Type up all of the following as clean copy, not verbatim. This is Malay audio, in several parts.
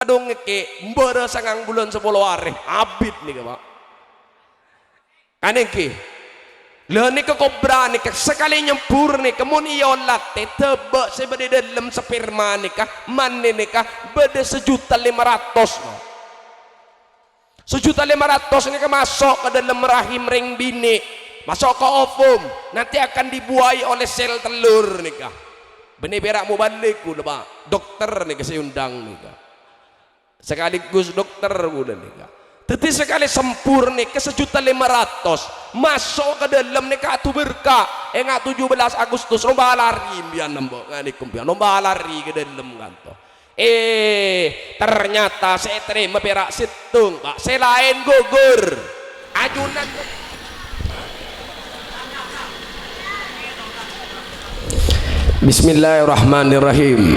dong ke mbara sangang bulan 10 hari abid nih Pak aneh ke lah nih ke kobra nih sekali nyempur nih kemun iolat tebak sebeda dalam sperma nih kah mana nih kah beda 1.500.000 1.500.000 nih kah masuk ke dalam rahim ring bini masuk ke ovum nanti akan dibuai oleh sel telur nih kah benih berak mau balik udah Pak dokter nih saya undang nih kah sekaligus dokter udah nih kak tetapi sekali sempurna ke 1.500.000 masuk ke dalam nih kak tu berkah 17 Agustus lomba lari biar nembok ngani kumpian lomba lari ke dalam kanto ternyata saya terima perak situng Pak saya lain gugur ajunan Bismillahirrahmanirrahim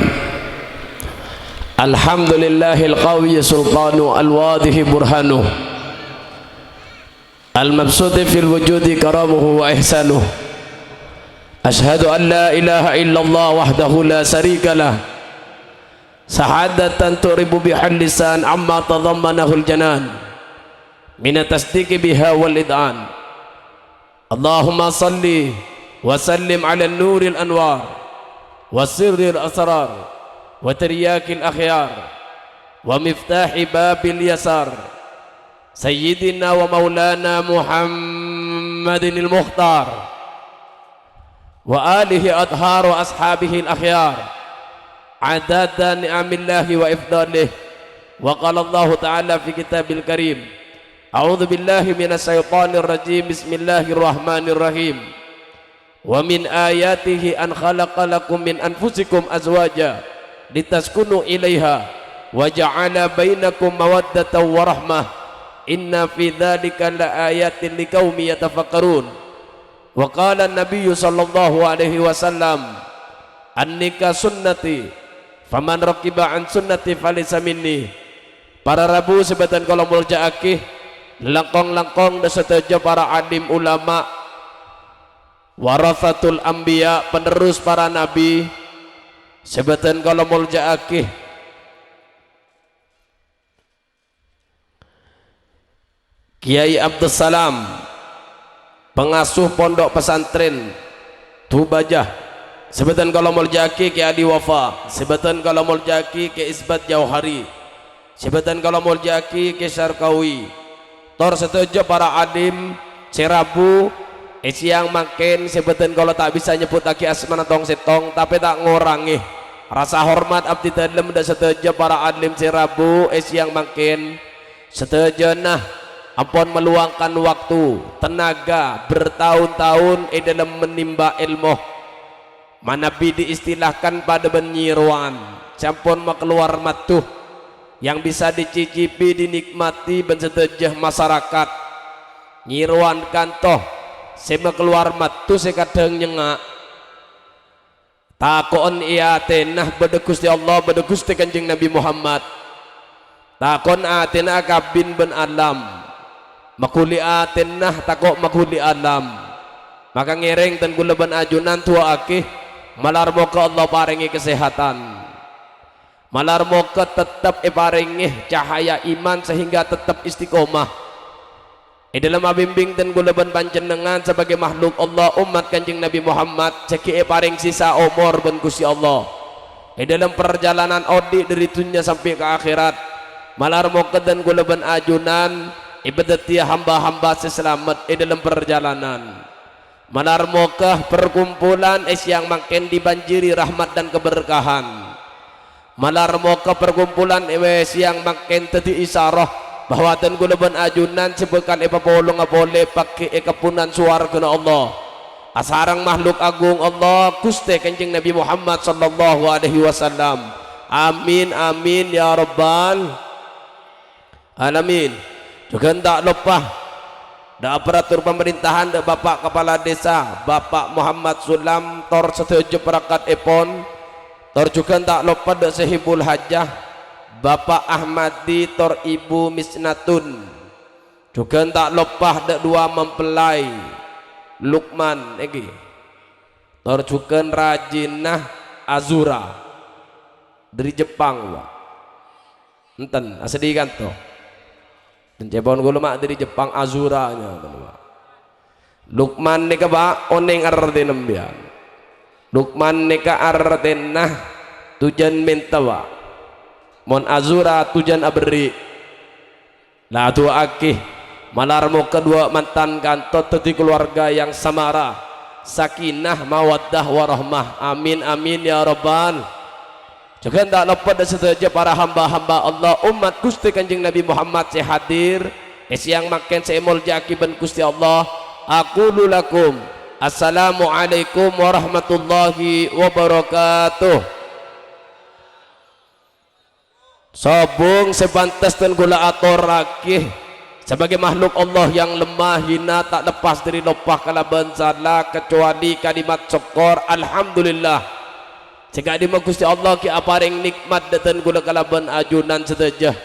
Alhamdulillahil qawi sultanu al-wadih burhanuh al-mabsuti fil wujudi karamuhu wa ihsanuh ashhadu an la ilaha illallah wahdahu la syarika lah sahadatan turibu bihal lisan amma tadammanahul janan mina tasdiqi biha wal id'an Allahumma salli wa sallim ala nuril anwar wa sirril asrar وترياك الأخيار ومفتاح باب اليسار سيدنا ومولانا محمد المختار وآله أطهار وأصحابه الأخيار عدد نعم الله وإفضاله وقال الله تعالى في كتاب الكريم أعوذ بالله من الشيطان الرجيم بسم الله الرحمن الرحيم ومن آياته أن خلق لكم من أنفسكم أزواجا litaskunu ilaiha wa ja'ala bainakum mawaddatan wa rahmah inna fi dzalika laayatin liqaumin yatafakkarun wa qala an-nabiy sallallahu alaihi wasallam annika sunnati faman raqiba an sunnati falaysa minni para rabu sebatan kalau mulja akih langkong-langkong da seteja para alim ulama warasatul anbiya penerus para nabi sebatan kalau mulja akih Kiai Abdus Salam pengasuh pondok pesantren Tubajah sebatan kalau mulja akih Kiai Adi Wafa sebatan kalau mulja akih Kiai Isbat Jauhari sebatan kalau mulja akih Kiai Syarkawi tor setuju para alim Cerabu siang makin sebeten kalau tak bisa nyebut lagi asmana tong setong tapi tak ngurangi rasa hormat abdi dalam dan setuju para adlim Cerabu siang makin setuju nah ampun meluangkan waktu tenaga bertahun-tahun dalam menimba ilmu mana diistilahkan pada penyirwan campun keluar matuh yang bisa dicicipi dinikmati ben setuju masyarakat nyirwan kantoh saya keluar matu saya kadang nyengak takon iya tenah beda Gusti Allah beda Gusti Kanjeng Nabi Muhammad takon atenah kabin ben alam makuli atenah takok makuli alam maka ngereng dan gula ben ajunan tua akih malar moga Allah paringi kesehatan malar moga tetap paringi cahaya iman sehingga tetap istiqomah dalam abimbing dan gulaban panjenengan sebagai makhluk Allah umat Kanjeng Nabi Muhammad ceki paring sisa umur ben Gusti Allah dalam perjalanan odi dari dunia sampai ke akhirat malar moked dan gulaban ajunan ibadatia hamba-hamba seselamat dalam perjalanan malar mokah perkumpulan yang makin dibanjiri rahmat dan keberkahan malar mokah perkumpulan yang makin tadi isyarah bahwa dan gulaban ajunan sebutkan epapolong boleh pakai kepunan suara kena Allah asarang makhluk agung Allah Gusti Kanjeng Nabi Muhammad sallallahu alaihi wasallam amin amin ya rabbal alamin juga tak lupa da aparatur pemerintahan da Bapak Kepala Desa Bapak Muhammad Sulam tor setuju perangkat epon tor juga tak lupa da Sehibul Hajah Bapak Ahmadi tor Ibu Misnatun juga tak lupa ada dua mempelai Lukman tor juga Rajinah Azura dari Jepang Pak. enten asli kan to pencebon gula mak dari Jepang Azuranya Lukman nika ba oneng arti nembian Lukman nika artenah tujan mentawa mon Azura tujan abri lah tu akih malarmu kedua mantan kantot teti keluarga yang samara sakinah mawaddah warahmah amin amin ya rabbal juga tak lepas dan setuju para hamba-hamba Allah umat Gusti Kanjeng Nabi Muhammad saya hadir siang makan saya muljaki ben Gusti Allah aku lulakum assalamualaikum warahmatullahi wabarakatuh sobung sebantas dan gula ator rakih sebagai makhluk Allah yang lemah hina tak lepas dari lopah kalaban salah kecuali kalimat syukur alhamdulillah jika di Gusti Allah ki aparing nikmat dan gula kalaban ajunan seteja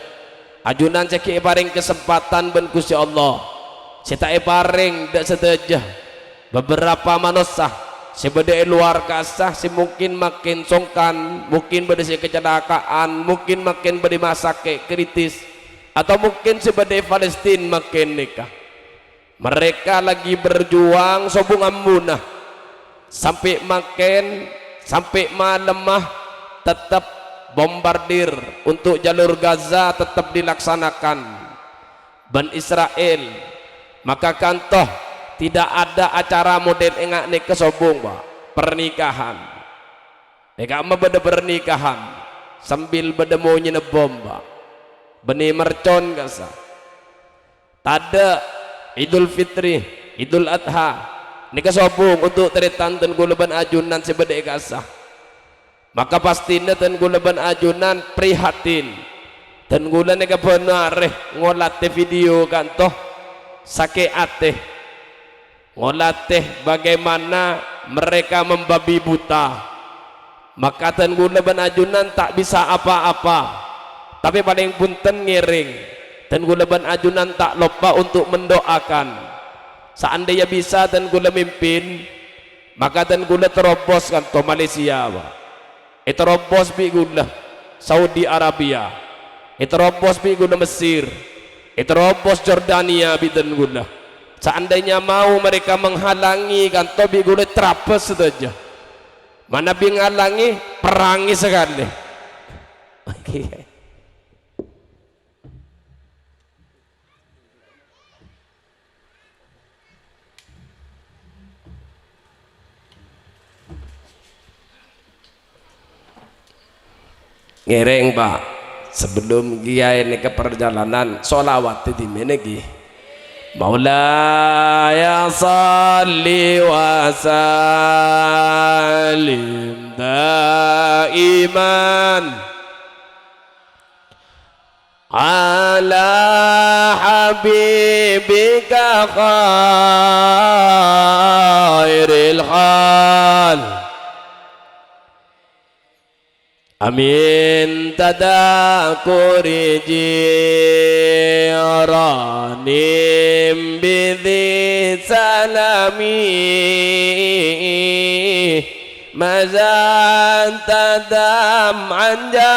ajunan ceki aparing kesempatan ben Gusti Allah sita aparing dak seteja beberapa manusia sebeda luar kasah si mungkin makin songkan mungkin beda si kecelakaan mungkin makin beda masa kritis atau mungkin sebeda Palestina makin nikah mereka lagi berjuang sobung amunah sampai makin sampai malemah tetap bombardir untuk jalur Gaza tetap dilaksanakan ban Israel maka kantoh tidak ada acara model engak nih kesobong pak pernikahan mereka mah beda pernikahan sambil beda mau nyenebom pak benih mercon gasa tada Idul Fitri Idul Adha ini kesobong untuk teritan dan gulaban ajunan sebedek kasah maka pastinya dan gulaban ajunan prihatin dan gulan nega benareh ngolate video kan toh sake ateh ngolate bagaimana mereka membabi buta maka dan gulaban ajunan tak bisa apa-apa tapi paling punten ngiring dan gulaban ajunan tak lupa untuk mendoakan seandainya bisa dan gula mimpin maka dan gula terobos kan to Malaysia terobos bi gula Saudi Arabia terobos bi gula Mesir terobos Jordania bi dan gula seandainya mau mereka menghalangi kan to bi gula terapes saja mana bi ngalangi perangi sekali ngereng pak sebelum dia ini ke perjalanan sholawat di mana lagi Maulaya salli wa sallim daiman ala habibika khairil khal amin tadakuri jiranim bidhi salami mazan tadam anjaramimu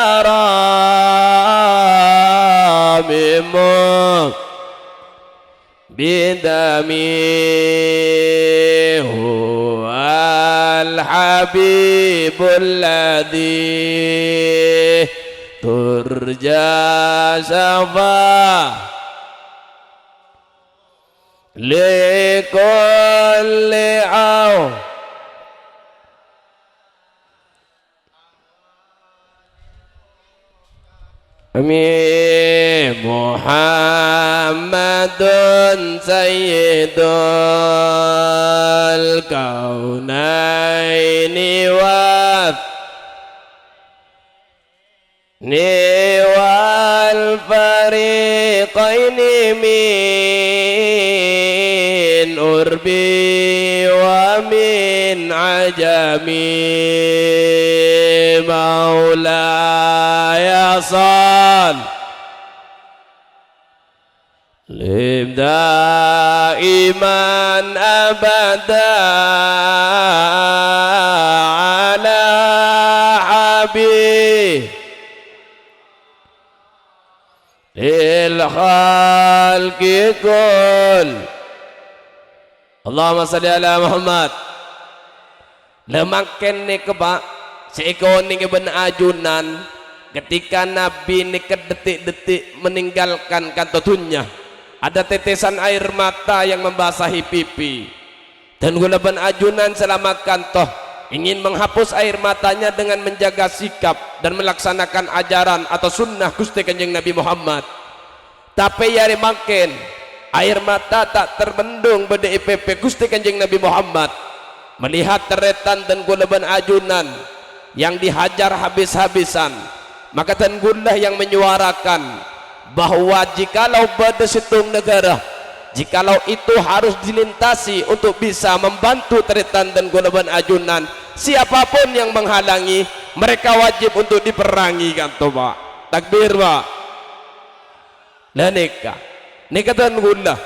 bidami huwal habibul ladhi turja syafa likulli aw amin Muhammadun sayyidul kaunaini wa wal fariqaini min urbi wa min ajami maulaya sal lim daiman abada ala habib lil khalqi kull. Allahumma salli ala Muhammad. Lemakin ni keba seikon ni Ibn Ajunan ketika Nabi ni kedetik-detik meninggalkan kantotunya, ada tetesan air mata yang membasahi pipi, dan Ibn Ajunan selama kantoh ingin menghapus air matanya dengan menjaga sikap dan melaksanakan ajaran atau sunnah Gusti Kanjeng Nabi Muhammad. Tapi yari makin air mata tak terbendung pada IPP Gusti Kanjeng Nabi Muhammad melihat teretan dan Ibn Ajunan yang dihajar habis-habisan. Maka Tenggulah yang menyuarakan bahwa jikalau pada situng negara, jikalau itu harus dilintasi untuk bisa membantu Tretan dan Ibn Ajunan, siapapun yang menghalangi, mereka wajib untuk diperangi kan toh Pak. Takbir Pak. Lah nikah Tenggulah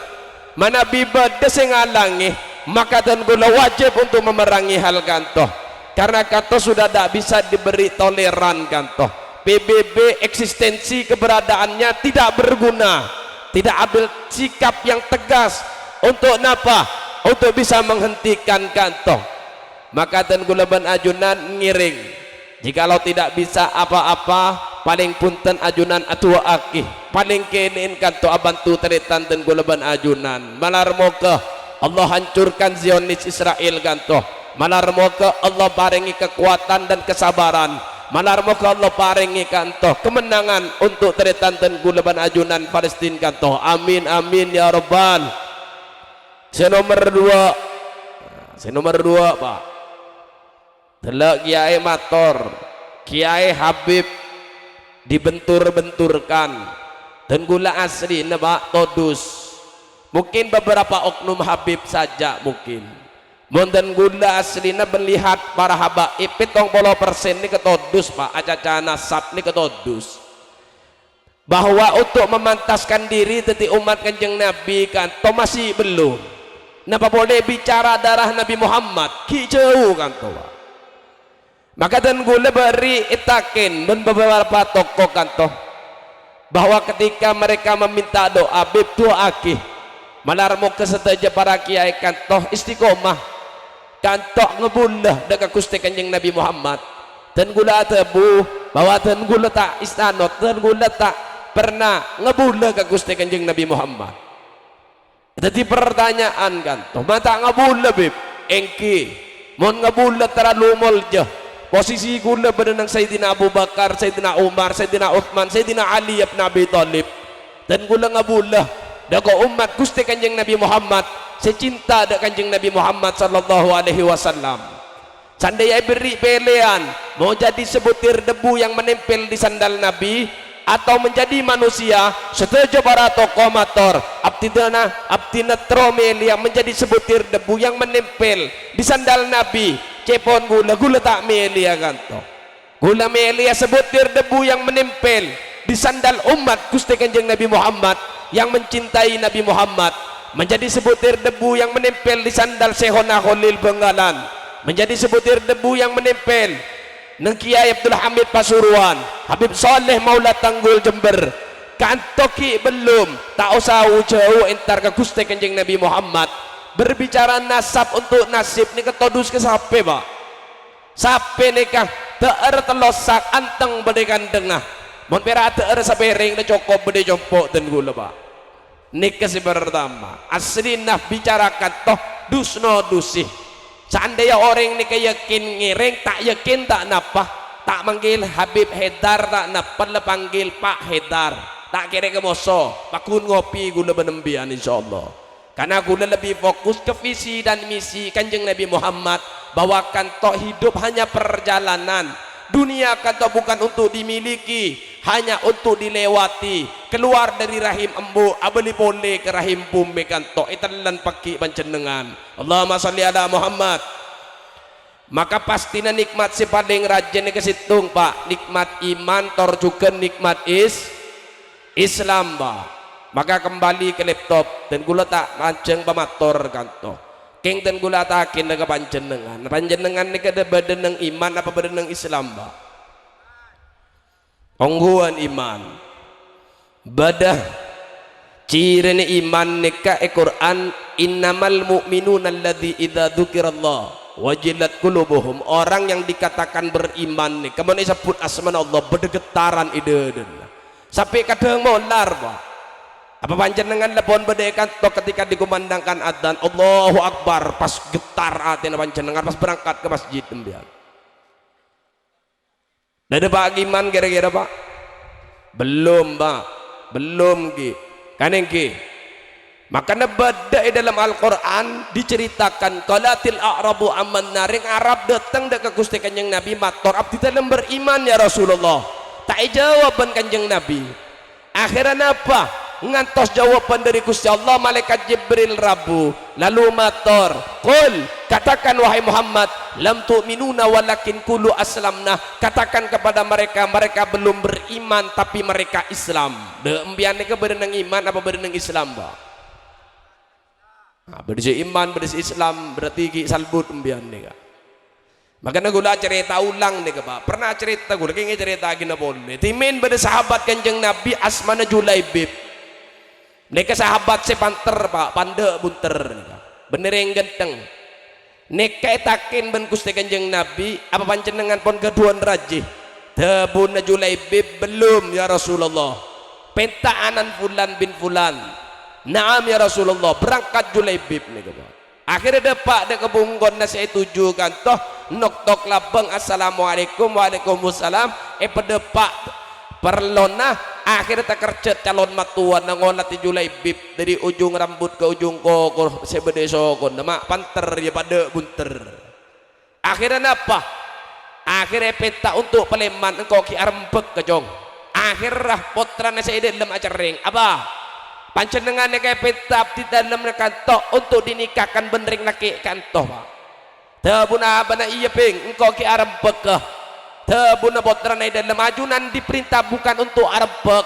mana bibada sing ngalangi, maka Tenggulah wajib untuk memerangi hal kantoh, karena kantoh sudah tidak bisa diberi toleran kantoh. PBB eksistensi keberadaannya tidak berguna, tidak ambil sikap yang tegas untuk napa, untuk bisa menghentikan kantoh. Maka Tenggulah Ibn Ajunan ngiring, jikalau tidak bisa apa-apa, paling punten Ajunan atua akih, paling kenin kantoh abantu Tretan Tenggulah Ibn Ajunan. Malar moga Allah hancurkan Zionis Israel kantoh, malar moga Allah paringi kekuatan dan kesabaran, malar moga Allah paringi kantoh kemenangan untuk Tretan Tenggulah Ibn Ajunan Palestin kantoh. Amin amin ya rabbal. Senomor dua Pak, delok Kiai Mator, Kiai Habib dibentur-benturkan. Tenggulah asli Pak todus. Mungkin beberapa oknum Habib saja mungkin. Tenggulah aslinya melihat para habaib 70% ini ketodus Pak, acaca nasab ini ketodus. Bahwa untuk memantaskan diri teti umat Kanjeng Nabi kan to masih belum. Napa boleh bicara darah Nabi Muhammad ki jauh kan to Pak. Maka Tenggulah beri itakin dan beberapa tokoh kan to, bahwa ketika mereka meminta doa bib doa akih, malar mau keseteja para kiai kantoh istiqomah kantoh ngebulah dekat Gusti Kanjeng Nabi Muhammad. Tenggulah tebu bahwa Tenggulah tak istanot, Tenggulah tak pernah ngebulah ke Gusti Kanjeng Nabi Muhammad. Jadi pertanyaan kantoh mata ngebulah bib engki mon ngebulah terlalu molja, posisi gula berenang Sayyidina Abu Bakar, Sayyidina Umar, Sayyidina Uthman, Sayyidina Ali ibn Abi Thalib. Dan gula ngabulah daga umat Gusti Kanjeng Nabi Muhammad, secinta dak Kanjeng Nabi Muhammad sallallahu alaihi wasallam. Sandaya beri pilihan mau jadi sebutir debu yang menempel di sandal Nabi, atau menjadi manusia setuju para tokoh mator abdina tromel yang menjadi sebutir debu yang menempel di sandal Nabi. Cepon gula tak meli ya kanto, gula meli ya sebutir debu yang menempel di sandal umat Gusti Kanjeng Nabi Muhammad yang mencintai Nabi Muhammad, menjadi sebutir debu yang menempel di sandal Syekhona Khalil Benggalan, menjadi sebutir debu yang menempel nang Kiai Abdul Hamid Pasuruan, Habib Saleh Maula Tanggul Jember. Kantoki belum tak usah jauh entar ke Gusti Kanjeng Nabi Muhammad. Berbicara nasab untuk nasib ni ketodus ke sape Pak, sape nikah teer telosak anteng bedekan dengah mon pera teer sapering de cokop bede jompok dan gula Pak. Nikah si pertama asli nah bicarakan toh dusno dusih. Seandainya orang ni yakin ngiring tak yakin tak napa, tak manggil Habib Hedar tak napa, le panggil Pak Hedar tak kira ke moso pakun ngopi gula benembian insyaallah. Karena gula lebih fokus ke visi dan misi Kanjeng Nabi Muhammad, bahwa kanto hidup hanya perjalanan. Dunia kanto bukan untuk dimiliki, hanya untuk dilewati. Keluar dari rahim embu abeli boleh ke rahim bumi kanto italan paki panjenengan. Allahumma sholli ala Muhammad. Maka pastinya nikmat si paling rajin ke situng Pak, nikmat iman tor juga nikmat Islam Pak. Maka kembali ke laptop dan gula tak panceng pamator kanto keng dan gula takin dengan panjenengan ni kada badan ng iman apa badan ng Islam Pak. Ongguan iman badah ciri iman nika Quran innamal mu'minuna alladzi idza dzukirallah wajilat qulubuhum, orang yang dikatakan beriman nih kemudian disebut asma Allah berdegetaran ide sampai kadang molar Pak. Apa panjenengan lepon bedekan to ketika dikumandangkan adzan Allahu Akbar pas getar atina panjenengan pas berangkat ke masjid tembian. Ada Pak iman kira-kira Pak? Belum Pak, belum ki. Kaneng ki. Makanya badai dalam Al-Quran diceritakan qalatil a'rabu amanna, ring Arab datang ke Gusti Kanjeng Nabi matur abdi dalam beriman ya Rasulullah. Tak jawaban Kanjeng Nabi. Akhirnya apa? Ngantos jawaban dari Gusti Allah, malaikat Jibril rabu lalu matur qul, katakan wahai Muhammad lam tu'minuna walakin qulu aslamna, katakan kepada mereka mereka belum beriman tapi mereka Islam. De embian ke berenang iman apa berenang Islam Pak? Nah, berisi iman berisi Islam berarti ki salbut embian nih Kak. Makanya gula cerita ulang nih Pak, pernah cerita gula kayaknya cerita gina boleh timin pada sahabat Kanjeng Nabi asmana Julaibib. Neka sahabat sepanter Pak, pande bunter bener yang genteng. Neka etakin ben Gusti Kanjeng Nabi apa panjenengan pon keduan rajih tebun Julaibib belum ya Rasulullah, pentaanan fulan bin fulan. Naam ya Rasulullah, berangkat Julaibib nih Pak. Akhirnya depak dek kebunggon saya tujukan toh nok tok labeng assalamualaikum waalaikumsalam pedepak perlona akhirnya tak kerja calon matuan nangolat di Julaibib dari ujung rambut ke ujung koko sebede sokon nama panter ya pada bunter. Akhirnya apa? Akhirnya peta untuk peleman engkau ki arembek ke jong. Akhirnya potrana saya dalam acareng apa? Panjenengan kayak peta di dalam kantor untuk dinikahkan benring laki kantor Pak. Tabuna bana iya ping engkau ki arembek ke. Tabuna potrana dalam ajunan diperintah bukan untuk arembek.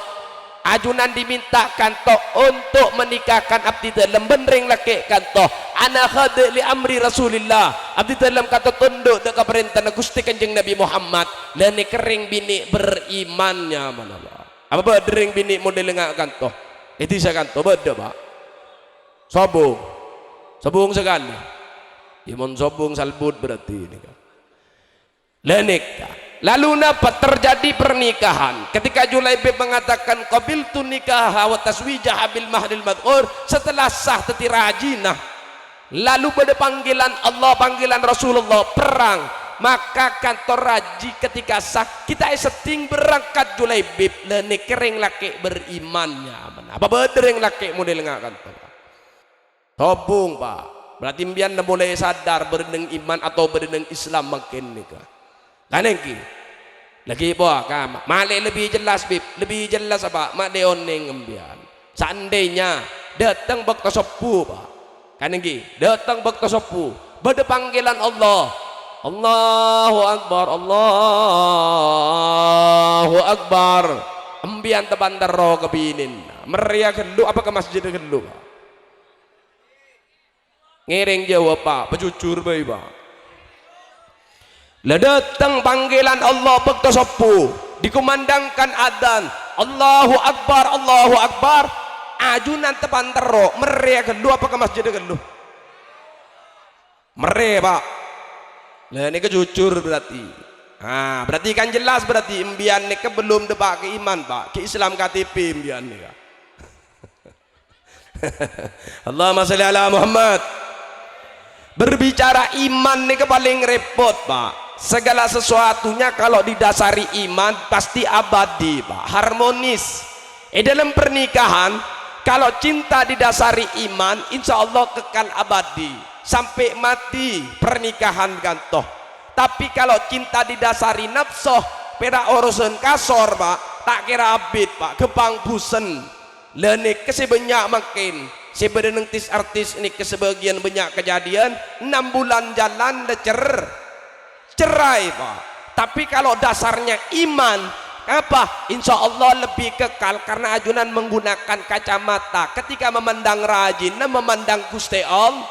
Ajunan dimintakan to untuk menikahkan abdi dalam benring laki kantor. Ana khadi li amri Rasulillah. Abdi dalam kata tunduk ke perintah Gusti Kanjeng Nabi Muhammad. Dan kering bini berimannya mana Pak? Apa berdering bini model ngak kantor? Itu saya kantor beda Pak. Sobong sekali. Imun sobong salbut berarti ini kan. Lenik. Lalu napa terjadi pernikahan? Ketika Julaibib mengatakan qabiltu nikaha wa taswijaha bil mahril mad'ur, setelah sah teti rajinah. Lalu pada panggilan Allah, panggilan Rasulullah perang, maka kantor raji ketika sah kita seting berangkat Julaibib lenik kering laki berimannya. Apa berdering laki model ngak kantor? Sobong Pak. Berarti mbian mulai sadar berdeng iman atau berdeng Islam makin nikah. Kanengki lagi apa kam male lebih jelas bib lebih jelas apa mak deoneng embian seandainya datang bakta sepuh Pak kanengki datang bakta sepuh pada panggilan Allah Allahu Akbar Allahu Akbar embian tebandar roh kebinin meriah gelu apa ke masjid gelu Pak ngiring jawab Pak pejujur baik Pak. Lah datang panggilan Allah bekto sepuh dikumandangkan adzan Allahu Akbar ajunan tepan tero mere gelu apa ke masjid gelu mere Pak. Lah ini jujur berarti berarti kan jelas berarti imbian ini belum debak ke iman Pak ke Islam KTP imbian ini Allahumma sholli ala Muhammad. Berbicara iman ini paling repot Pak. Segala sesuatunya kalau didasari iman pasti abadi Pak, harmonis. Dalam pernikahan kalau cinta didasari iman insya Allah kekal abadi sampai mati pernikahan gantoh. Tapi kalau cinta didasari nafsu pera urusan kasor Pak, tak kira abid Pak, kepang busen lenik kesebanyak makin sebenarnya artis ini kesebagian banyak kejadian 6 bulan jalan cerai Pak. Tapi kalau dasarnya iman apa insya Allah lebih kekal karena ajunan menggunakan kacamata ketika memandang rajin memandang Gusti Allah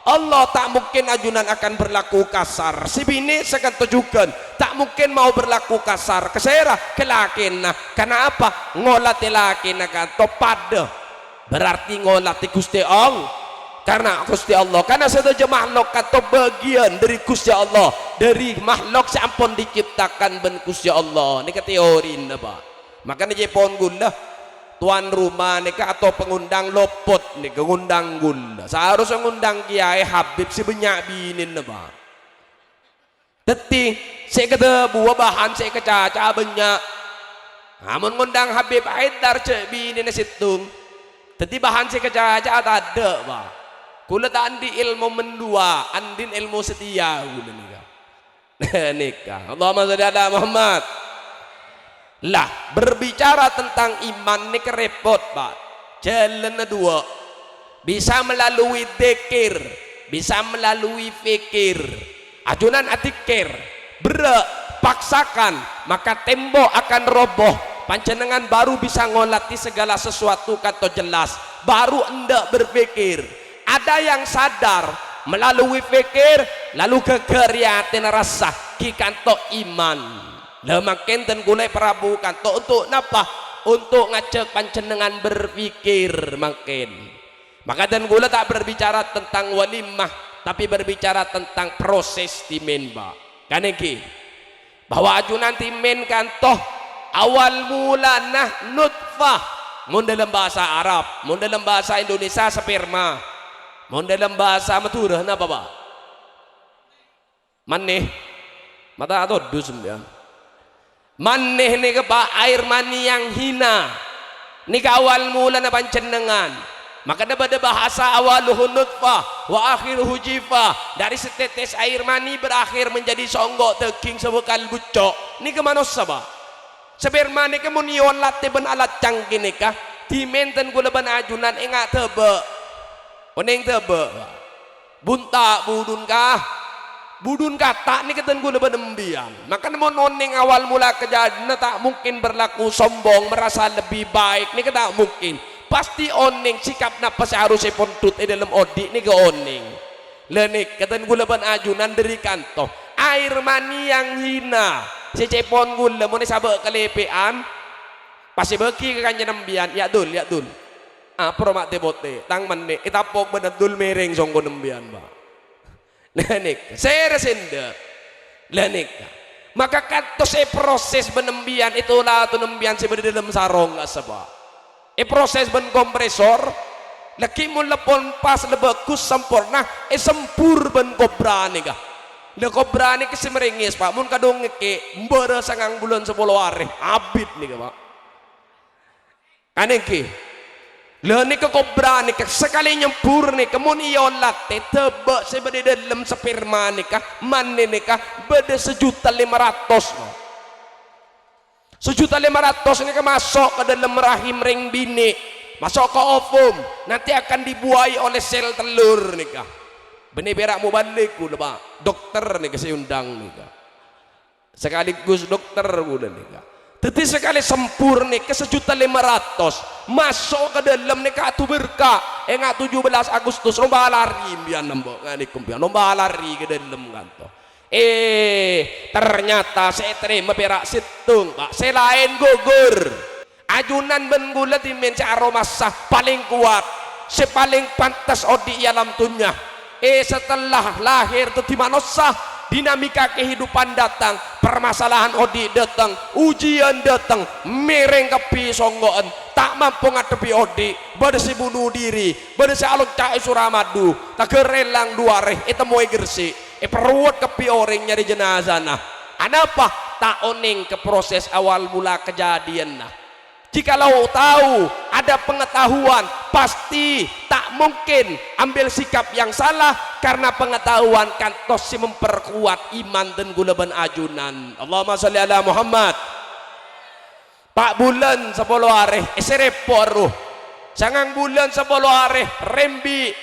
Allah tak mungkin ajunan akan berlaku kasar. Si bini sekan tujukan tak mungkin mau berlaku kasar. Kesera kelakin nah. Kenapa? Ngolati lakin akan topada. Berarti ngolati Gusti Allah. Karena Gusti Allah. Karena saja makhluk atau bagian dari Gusti Allah. Dari makhluk sampun diciptakan ben Gusti Allah. Ini ke teori apa? Makanya Jepon gula. Tuan rumah nika atau pengundang lopot nika ngundang gula seharusnya ngundang Kiai Habib si banyak binin apa teti saya kata buah bahan saya kecaca banyak namun ngundang Habib Haidar cek binin situng teti bahan saya kecaca tak ada pak kula tak andi ilmu mendua andin ilmu setia kula nika nika Allahumma sholli ala Muhammad. Lah berbicara tentang iman ini kerepot pak. Jalan dua, bisa melalui dzikir, bisa melalui fikir. Ajunan atikir berak paksakan maka tembok akan roboh. Panjenengan baru bisa ngolati segala sesuatu kata jelas. Baru hendak berpikir. Ada yang sadar melalui fikir lalu kekeriatan rasa kikanto iman. Lah makin dan gulai Prabu kanto untuk napa? Untuk ngajak panjenengan berpikir makin. Maka dan gula tak berbicara tentang walimah, tapi berbicara tentang proses timen ba. Kan iki. Bahwa ajunan timen kanto awal mula nah nutfah. Mun dalam bahasa Arab, mun dalam bahasa Indonesia sperma. Mun dalam bahasa Madura napa ba? Maneh. Mata atau dus ya. Maneh nih kepa air mani yang hina nih awal mula na panjenengan maka pada bahasa awaluhu nutfah wa akhiruhu jifah dari setetes air mani berakhir menjadi songgok teking sebekal bucok nih kemana sabah sperma nih kemunion latte ben alat canggih nih kah dimenten gula ben ajunan enggak tebe oneng tebe bunta budun kah budun kata ni keten gula benembian maka mau noning awal mula kejadian tak mungkin berlaku sombong merasa lebih baik ni tak mungkin pasti oning sikap napa seharusnya pontut dalam odik ni ke oning lenik keten gula ben ajunan dari kanto air mani yang hina si cepon gula mau sabak kelepean pasti bagi ke kanjeng nembian ya dul promak tebote tang mane itapok benedul mereng songko nembian ba lenik saya resenda lenik maka kata saya proses benembian itulah tu nembian saya berada dalam sarong nggak sebab proses ben kompresor laki mulepon pas lebagus sempurna sempur ben kobra nih kah le kobra nih kesemeringis pak mun kadung ngeke mbara sangang bulan 10 hari abid nih kah pak aneh ki le nih ke kobra nih sekali nyempur nih kemunion latte tebak sebeda dalam sperma nih kah maneh nih kah beda 1.500.000 1.500.000 ini masuk ke dalam rahim ring bini masuk ke ovum nanti akan dibuai oleh sel telur nih kah benih berak mau balik udah pak dokter nih saya undang nih kah sekaligus dokter udah nih kah tetapi sekali sempurna ke 1.500.000 masuk ke dalam nih kah tu berkah 17 Agustus lomba lari biar nembok ngani kumpian lomba lari ke dalam kantor ternyata saya terima perak situng pak saya lain gugur ajunan benggula timen aroma sah paling kuat sepaling pantas odi alam tunya setelah lahir tu di manusia dinamika kehidupan datang permasalahan odi datang ujian datang mereng kepi songgoan tak mampu ngadepi odi badasi bunuh diri badasi aluk cai suramadu tak kerelang dua reh itu moe gersi perut kepi orang nyari jenazah nah anapa tak oning ke proses awal mula kejadian nah jikalau tahu ada pengetahuan pasti tak mungkin ambil sikap yang salah karena pengetahuan kantos si memperkuat iman dan gulaban ajunan Allahumma sholli ala Muhammad pak bulan 10 hari sereporuh sangang bulan 10 hari rembi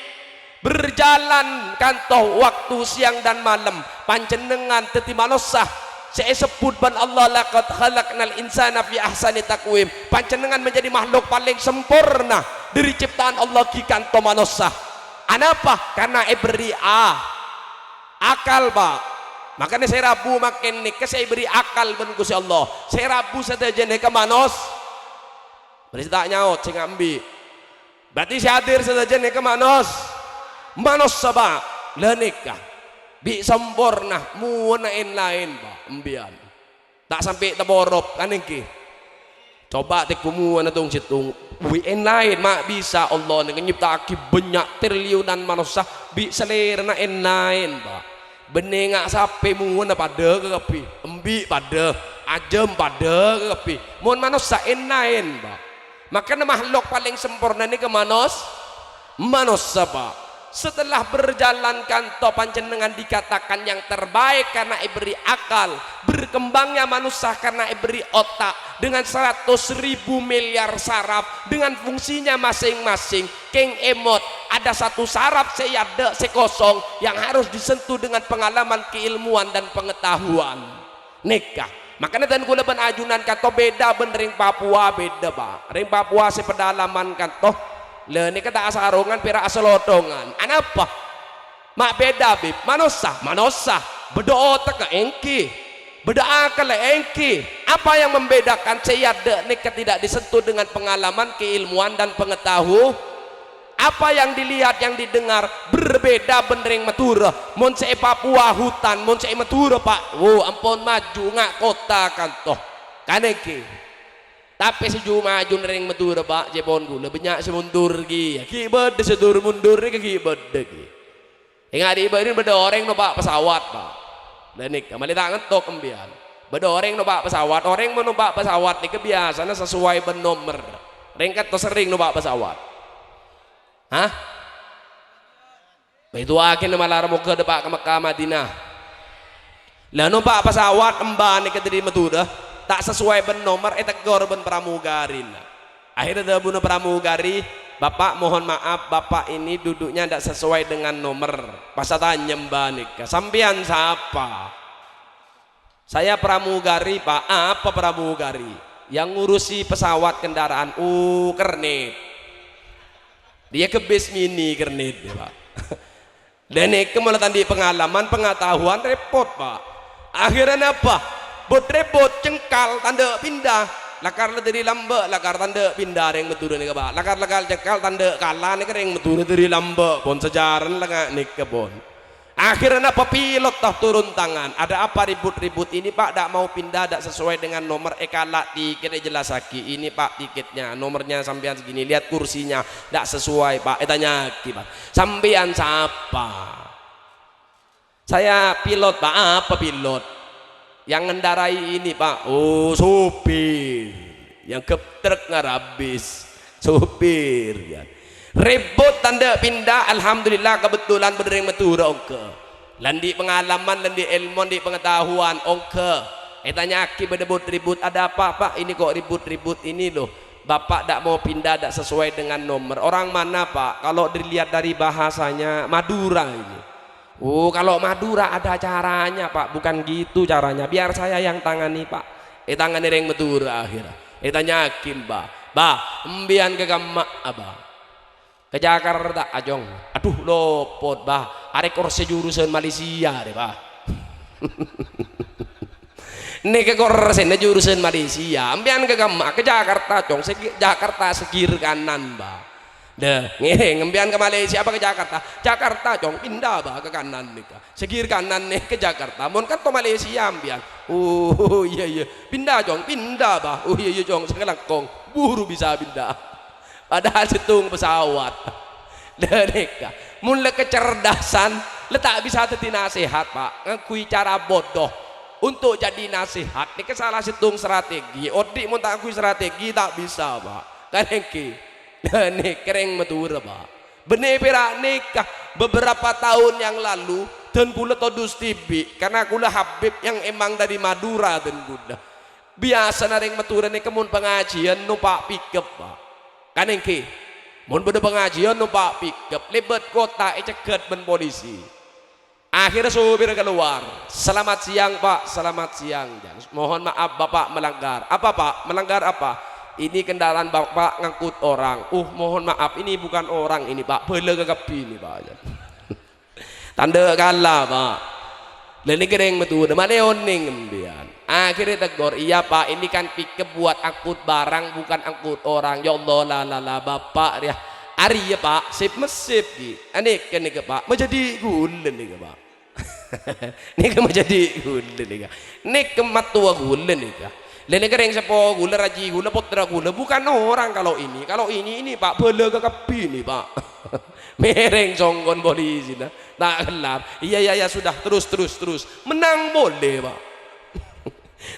berjalan kantoh waktu siang dan malam panjenengan teti manusia saya sebut ban Allah laqad khalaqnal insana fi ahsani taqwim panjenengan menjadi makhluk paling sempurna dari ciptaan Allah ki kanto manusia Anapa? Karena beri akal pak. Makanya saya rabu makin nih, saya beri akal ben Gusti Allah. Saya rabu saja nih ke manos. Berarti tak nyaut saya ngambil. Berarti saya hadir saja nih ke manos. Manos sabak lenikah. Bi sempurna muanain lain pak embian. Tak sampai teborop kan ini. Coba tekumuan atong situng. Wien lain mak bisa Allah dengan nyiptaki banyak triliunan manusia bi selera en lain pak. Benengak sape muana pada kepi. Embi pada ajem pada kepi. Mun manusia en lain pak. Maka makhluk paling sempurna ini ke manusia pak. Setelah berjalan kanto panjenengan dikatakan yang terbaik karena diberi akal, berkembangnya manusia karena diberi otak dengan 100.000 miliar saraf dengan fungsinya masing-masing. Keng emot ada satu saraf seyade sekosong yang harus disentuh dengan pengalaman keilmuan dan pengetahuan nikah. Makanya dan gula ben ajunan kanto beda ben ring Papua beda pak. Ring Papua sepedalaman kanto le ini kata asarungan pira asalodongan. Anapa? Mak beda bib. Manusia berdoa ke engki. Berdoa ke engki. Apa yang membedakan seyade nika tidak disentuh dengan pengalaman, keilmuan dan pengetahuan? Apa yang dilihat, yang didengar berbeda benering Matura. Mun se Papua hutan, mun se Matura pak. Ampun maju ngak kota kantoh. Kaneki. Tapi sejauh maju nering Matura pak Jepon gula banyak semundur gi kibet sedur mundur ni kibet gi ingat di ini beda orang no pak pesawat pak lenik kembali tangan tok kembian beda orang no pak pesawat orang menumpak pesawat ni kebiasaan sesuai ben nomor ringkat to sering no pak pesawat hah itu akhir malah mau ke depak ke Mekah Madinah lah numpak pesawat emban ni kediri Matura tak sesuai ben nomor tegor ben pramugari lah. Akhirnya ada bunuh pramugari, bapak mohon maaf bapak ini duduknya tidak sesuai dengan nomor pas tanya mbak nikah sampean siapa? Saya pramugari pak. Apa pramugari? Yang ngurusi pesawat kendaraan kernet dia ke base mini kernet ya pak. Dan ini malah tadi pengalaman pengetahuan repot pak. Akhirnya apa? Repot cengkal tanda pindah lakar dari lamba lakar tanda pindah yang betul ni kaba lakar cengkal tanda kalah ni kering betul dari lamba pon sejaran langa ni kebon akhirnya apa pilot tah turun tangan ada apa ribut-ribut ini pak tak mau pindah tak sesuai dengan nomor kalak tiket jelas lagi ini pak tiketnya nomornya sampean segini lihat kursinya tak sesuai pak tanya pak sampean siapa saya pilot pak apa pilot yang ngendarai ini pak supir yang ke truk ngarabis supir ya. Ribut tanda pindah alhamdulillah kebetulan berdering Matura ongke landi pengalaman landi ilmu landi pengetahuan ongke tanya aki berdebut-ribut ada apa pak ini kok ribut-ribut ini loh bapak tak mau pindah tak sesuai dengan nomor orang mana pak kalau dilihat dari bahasanya Madura ini. Kalau Madura ada caranya pak, bukan gitu caranya. Biar saya yang tangani pak. Tangani ring Madura akhirnya. Tanya hakim bah, embian ke gamak abah. Ke Jakarta ajong. Aduh lopot bah. Arek kursi jurusan Malaysia deh bah. Ini ke kursi jurusan Malaysia. Embian ke gamak ke Jakarta ajong. Jakarta segir kanan bah. Ngembian ke Malaysia apa ke Jakarta? Jakarta cong pindah bah ke kanan nih segir kanan nih ke Jakarta mon kan to Malaysia ambian iya pindah cong pindah bah iya cong sekelangkong buru bisa pindah padahal situng pesawat mereka mulai kecerdasan letak bisa teti nasihat pak ngakui cara bodoh untuk jadi nasihat ini salah situng strategi odik mau tak akui strategi tak bisa pak kan engki nih kering Matura pak benih perak nikah beberapa tahun yang lalu dan kula todus tibi karena kula Habib yang emang dari Madura dan kuda biasa naring Matura nih kemun pengajian numpak pickup pak kan engke mun beda pengajian numpak pickup lebet kota cegat ben polisi akhirnya supir keluar selamat siang pak selamat siang mohon maaf bapak melanggar apa pak melanggar apa ini kendaraan bapak ngangkut orang. Mohon maaf, ini bukan orang ini pak, bela kepi ini pak. Tanda kalah pak. Lalu kering betul, mana oning kemudian. Akhirnya tegur, iya pak, ini kan pickup buat angkut barang, bukan angkut orang. Ya Allah lah bapak ya. Ari ya pak, sip mesip gitu. Anik kan nih pak, menjadi gulen nih pak. Nih kan menjadi gulen nih pak. Nih kematua gulen nih pak. Lalu kering sepo gula raji gula putra gula, bukan orang kalau ini. Kalau ini pak bela kepi nih pak. Mereng songgon polisi nah. Tak gelap. Iya sudah terus. Menang boleh pak.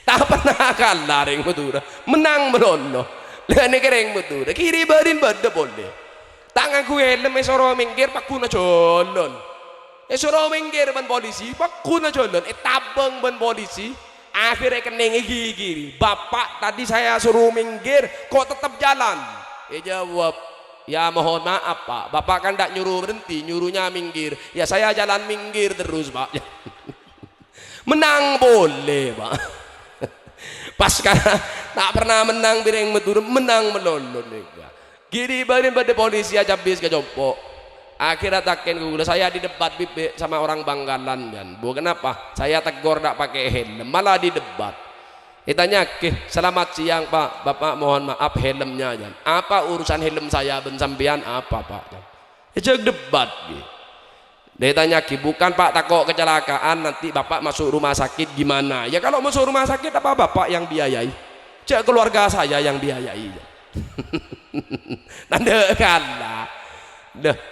Tak pernah kalah ring betul. Menang melono. Lalu kering betul. Kiri barin beda boleh. Tangan gue helm soro minggir pak kuna jolon. Soro minggir ban polisi pak kuna jolon. Tabang ban polisi. Akhirnya kena gigi. Bapak tadi saya suruh minggir kok tetap jalan. Jawab, ya mohon maaf pak, bapak kan tidak nyuruh berhenti, nyuruhnya minggir. Ya saya jalan minggir terus pak. Menang boleh pak. Pas karena tak pernah menang bireng betul, menang melolon. Gini badan pada polisi aja bis ke jopok. Akhirnya taken gue, saya di debat sama orang Bangkalan kan. Bu kenapa? Saya tegur tak pakai helm, malah di debat. Ditanya, selamat siang pak, bapak mohon maaf helmnya aja. Apa urusan helm saya ben sampean apa pak? Ejek debat. Dia tanya, bukan pak takut kecelakaan nanti bapak masuk rumah sakit gimana? Ya kalau masuk rumah sakit apa bapak yang biayai? Cek keluarga saya yang biayai. Tanda kalah.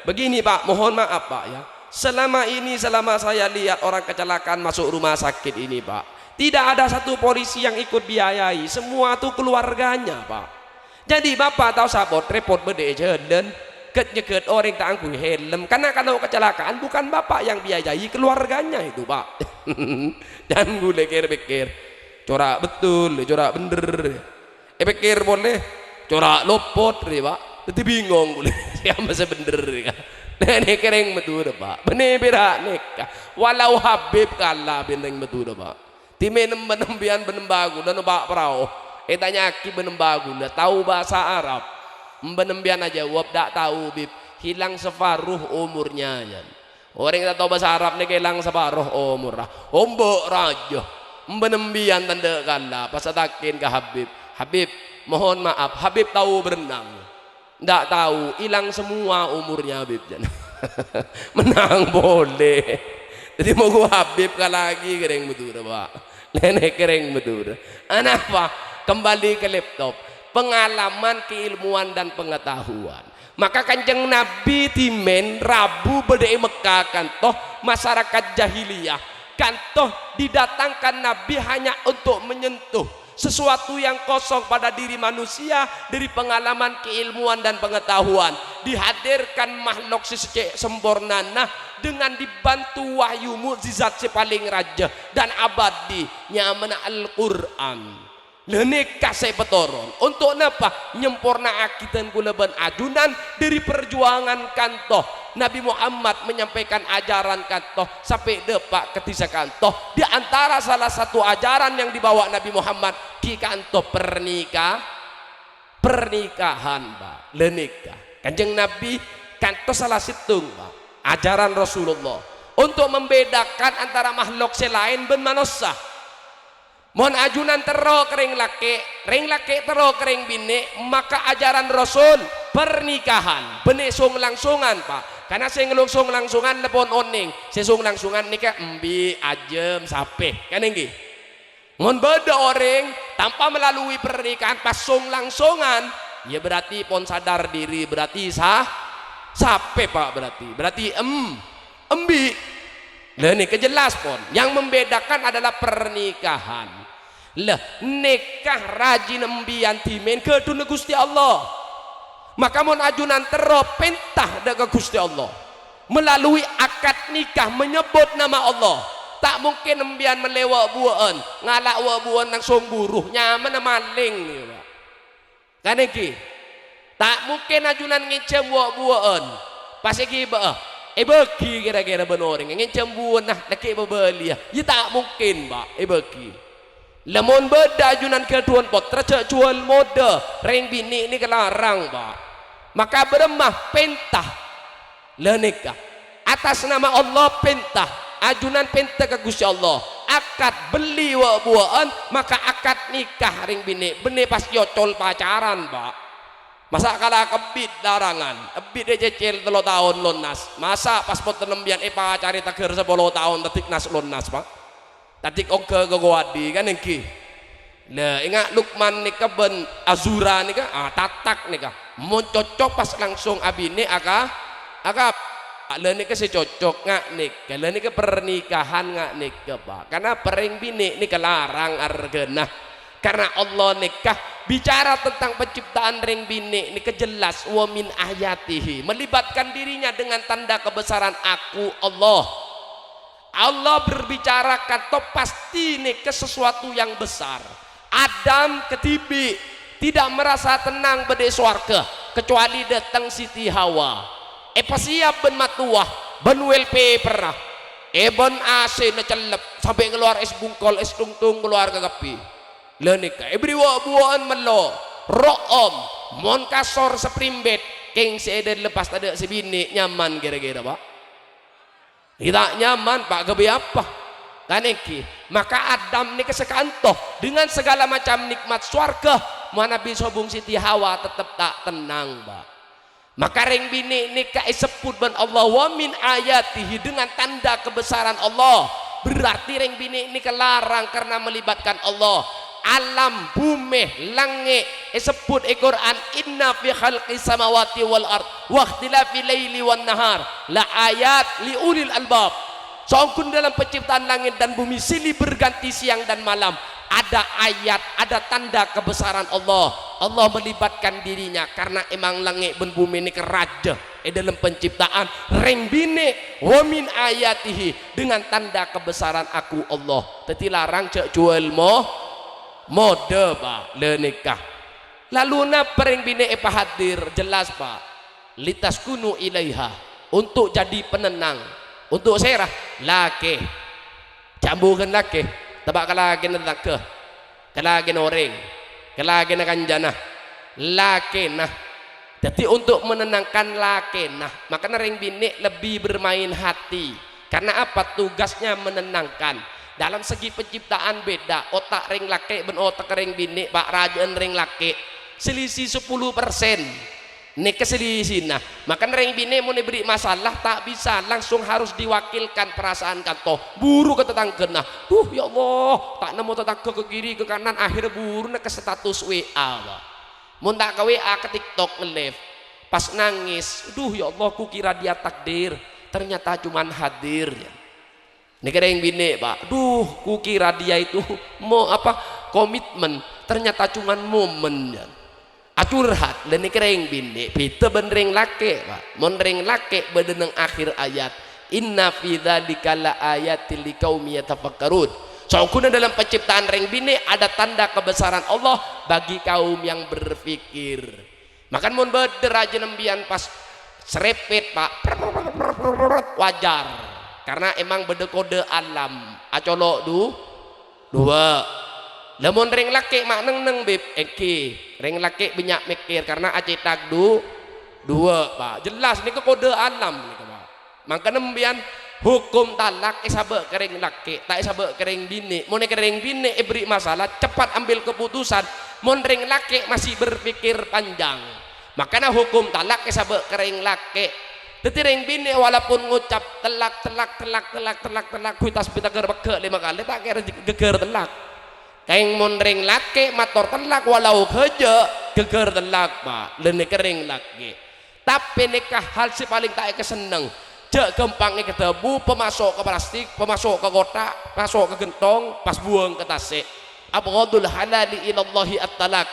Begini pak, mohon maaf pak ya. Selama saya lihat orang kecelakaan masuk rumah sakit ini pak, tidak ada satu polisi yang ikut biayai, semua tuh keluarganya pak. Jadi bapak tahu sabot repot bede jalan nyeket orang tak angkuh helm, karena kalau kecelakaan bukan bapak yang biayai, keluarganya itu pak. Jangan gue pikir corak betul, corak bener. Pikir boleh corak lopot pak. Tapi bingung boleh siapa sebener kan. Ini kering betul pak. Bener berak nikah. Walau Habib kalah benteng betul pak. Time nembian benembagu dan pak perahu. Tanya ki benembagu dah tahu bahasa Arab. Benembian aja jawab tak tahu bib. Hilang separuh umurnya ya. Orang yang tahu bahasa Arab ni hilang separuh umur. Ombok raja. Benembian tanda kalah. Pas atakin ke Habib. Habib mohon maaf. Habib tahu berenang. Tidak tahu, hilang semua umurnya Habib. Menang boleh. Jadi mau gua Habib lagi kering betul pak. Nenek kering betul. Kenapa? Kembali ke laptop. Pengalaman, keilmuan dan pengetahuan. Maka kanjeng Nabi timen Rabu berdei Mekah kantoh masyarakat jahiliyah. Kantoh didatangkan Nabi hanya untuk menyentuh sesuatu yang kosong pada diri manusia dari pengalaman, keilmuan dan pengetahuan. Dihadirkan makhluk sempurna dengan dibantu wahyu mukjizat si paling raja dan abadi nyamana Al-Quran. Lene kasih petoron untuk napa nyempurna akidan kulaban ajunan dari perjuangan kantoh Nabi Muhammad menyampaikan ajaran kantoh sampai depak ketika kantoh. Di antara salah satu ajaran yang dibawa Nabi Muhammad di kantoh pernikahan pak, lenikah kanjeng Nabi kantoh salah situng pak ajaran Rasulullah untuk membedakan antara makhluk selain ben manusia. Mohon ajunan tero kering laki tero kering bini, maka ajaran Rasul pernikahan benesung langsungan pak. Karena saya ngelungsung langsungan lepon oning, sesung langsungan nikah embi ajem sape kan enggih. Mohon beda orang tanpa melalui pernikahan pasung langsungan, ya berarti pon sadar diri, berarti sape pak, berarti embi. Lah ini kejelas pon. Yang membedakan adalah pernikahan. Lah nikah rajin embian timen ke dunia Gusti Allah. Maka mon ajunan tero pentah daga Gusti Allah. Melalui akad nikah menyebut nama Allah. Tak mungkin embian melewa buan, ngalak buan langsung buruh nyaman maling nih pak. Kan iki. Tak mungkin ajunan ngecem buan. Pas iki bagi kira-kira benar ngecem buan nah laki bebeli ya tak mungkin pak bagi lemon beda ajunan ke tuan pot tercek jual mode ring bini ni kelarang pak. Maka beremah pentah lenikah atas nama Allah pentah ajunan pentah ke Gusti Allah akad beli wa buaan maka akad nikah ring bini bini pas yocol pacaran pak. Masa kala kebit larangan kebit dia cecil 3 tahun lunas masa paspor tenembian pacari taker 10 tahun tetik nas lunas pak tatik oke gawadi kan engki le ingat Lukman nikah ben Azura nikah tatak nikah mau cocok pas langsung abini aga le nikah secocok ngak nikah le nikah pernikahan ngak nikah pak karena pering bini nikah larang argenah karena Allah nikah bicara tentang penciptaan ring bini nikah jelas wa min ayatihi melibatkan dirinya dengan tanda kebesaran aku Allah. Allah berbicara kata pasti nikah sesuatu yang besar. Adam ketibi tidak merasa tenang bede swarga kecuali datang Siti Hawa. Siap ben matuah ben welpe pernah ben AC na celep sampai keluar es bungkol es tungtung keluar ke kapi lenika beri buaan melo room mon kasor seprimbet keng seeder lepas ada sebini nyaman kira-kira pak tidak nyaman pak gabe apa kan iki maka Adam nih kesekantoh dengan segala macam nikmat swarga mana bisa bung Siti Hawa tetap tak tenang pak maka ring bini nikah disebut ban Allah wa min ayatihi dengan tanda kebesaran Allah berarti ring bini ini kelarang karena melibatkan Allah alam bumi langit disebut Al-Quran inna fi khalqis samawati wal ard wa ikhtilafil laili wan nahar la ayat li ulil albab songkun dalam penciptaan langit dan bumi silih berganti siang dan malam ada ayat ada tanda kebesaran Allah Allah melibatkan dirinya karena emang langit dan bumi ini keraja dalam penciptaan ring bini wa min ayatihi dengan tanda kebesaran aku Allah teti larang cek jual mode pak le nikah lalu na pering bini hadir jelas pak litas kunu ilaiha untuk jadi penenang untuk serah laki cambukan laki tebak kalagi na laki kalagi na orang kalagi na kanjana laki nah jadi untuk menenangkan laki nah maka ring bini lebih bermain hati karena apa tugasnya menenangkan dalam segi penciptaan beda otak ring laki ben otak ring bini pak rajaan ring laki selisih 10% nih keselisih nah maka ring bini mau diberi masalah tak bisa langsung harus diwakilkan perasaan kantoh buru ke tetangga nah ya Allah tak nemu tetangga ke kiri ke kanan akhir buru ke status WA mau tak ke WA ke TikTok nge-live pas nangis ya Allah ku kira dia takdir ternyata cuman hadir ya. Ini kering bini pak, ku kira dia itu mau apa komitmen, ternyata cuman momen ya. Acurhat, dan ini kering bini, bita benring laki pak, menring laki bedeneng akhir ayat, inna fi dzalika la ayatil liqaumi yatafakkarun. Sungguhnya dalam penciptaan ring bini ada tanda kebesaran Allah bagi kaum yang berpikir. Makan mun beder aja nembian pas serepet pak, wajar. Karena emang beda kode alam acolok dua lemon ring laki mak neng bib eki ring laki banyak mikir karena acetak dua pak jelas ini ke kode alam nih pak maka nembian hukum talak sabek kering laki tak sabek kering bini mau kering bini beri masalah cepat ambil keputusan mau ring laki masih berpikir panjang makanya hukum talak sabek kering laki ring bini walaupun ngucap telak kuitas pita gerbek 5 kali tak kira geger telak kain monring laki motor telak walau keje geger telak pak lene kering laki tapi nikah hal si paling tak keseneng cek gampang ke tebu pemasok ke plastik pemasok ke kotak pasok ke gentong pas buang ke tasik abghadul halali ilallahi at-talak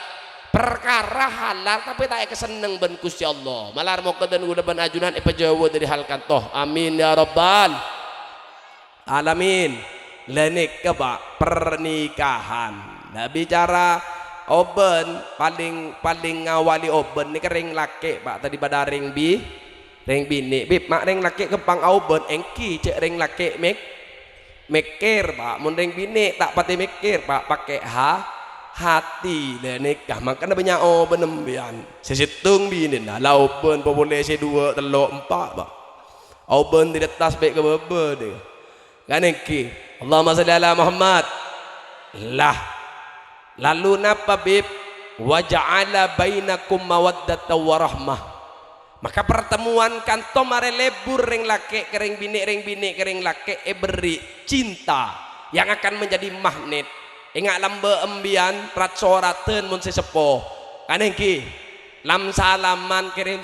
perkara halal tapi tak keseneng ben Gusti Allah malar mau kedan udah ben ajunan jauh dari hal kantoh amin ya rabbal alamin lenik keba pernikahan nah bicara oben paling ngawali oben ini kering laki pak tadi pada ring bini bib mak ring laki kempang oben engki cek ring laki mikir Pak, mun ring bini tak pati mikir Pak, pakai hati le nikah. Makanya banyak benem bian sesitung bini dah laupen boleh dua telok empat Pak, ben tidak tasbih ke bebe dia kan iki. Allahumma shalli ala Muhammad lah. Lalu napa bib wa ja'ala bainakum mawaddatan warahmah. Maka pertemuan kanto mare lebur ring laki kering bini kering laki beri cinta yang akan menjadi magnet. Ingat lambe embian rat soraten mun sesepo kan iki lam salaman kirim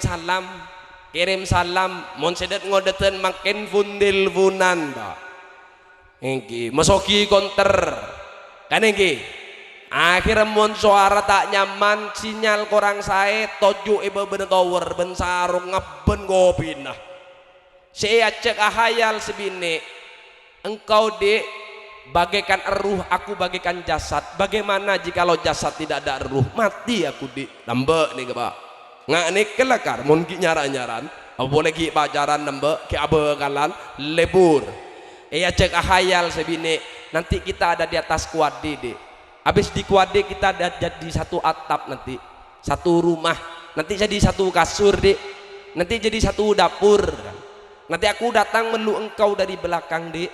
salam mun sedet ngodeten makin fundil funan Pak iki masoki konter kan iki. Akhirnya mun suara tak nyaman sinyal kurang sae toju ibu ben tower ben sarung ngeben gopinah. Saya cek ahayal sebini engkau dek bagaikan eruh, aku bagaikan jasad. Bagaimana jikalau jasad tidak ada eruh? Mati aku di lambe nih Pak. Nggak nih kelakar mun ki nyaran boleh ki pacaran lambe ki abe kalan lebur. Iya cek ahayal sebini nanti kita ada di atas kuadi dek. Habis di kuade kita ada jadi satu atap nanti, satu rumah, nanti jadi satu kasur dek, nanti jadi satu dapur. Nanti aku datang meluk engkau dari belakang dek.